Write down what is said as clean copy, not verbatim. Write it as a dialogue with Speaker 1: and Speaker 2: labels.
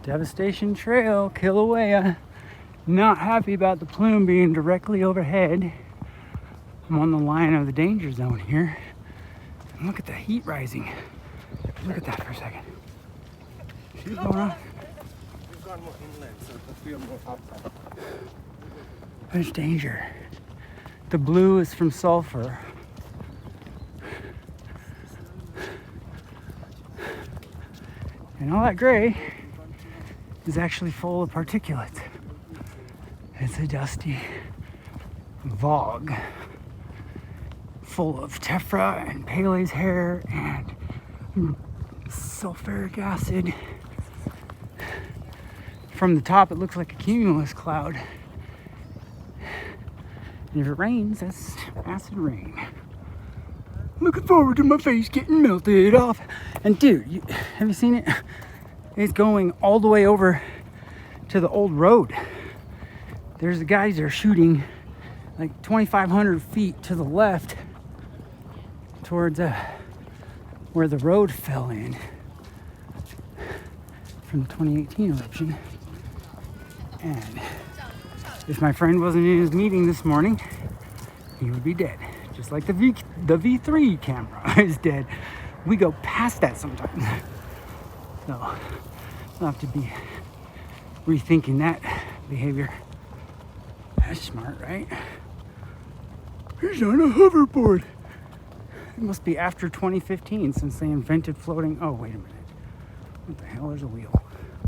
Speaker 1: Devastation Trail, Kilauea. Not happy about the plume being directly overhead. I'm on the line of the danger zone here. And look at the heat rising. Look at that for a second. See what's going on?
Speaker 2: We've gone more inland, so it feels more outside.
Speaker 1: There's danger. The blue is from sulfur. And all that gray is actually full of particulates. It's a dusty fog full of tephra and Pele's hair and sulfuric acid. From the top, it looks like a cumulus cloud. And if it rains, that's acid rain. Looking forward to my face getting melted off. And dude, have you seen it? It's going all the way over to the old road. There's the guys that are shooting like 2,500 feet to the left towards where the road fell in from the 2018 eruption. And if my friend wasn't in his meeting this morning, he would be dead. Just like the V3 camera is dead. We go past that sometimes. So I'll have to be rethinking that behavior. That's smart, right? He's on a hoverboard. It must be after 2015 since they invented floating. Oh, wait a minute. What the hell? There's a wheel.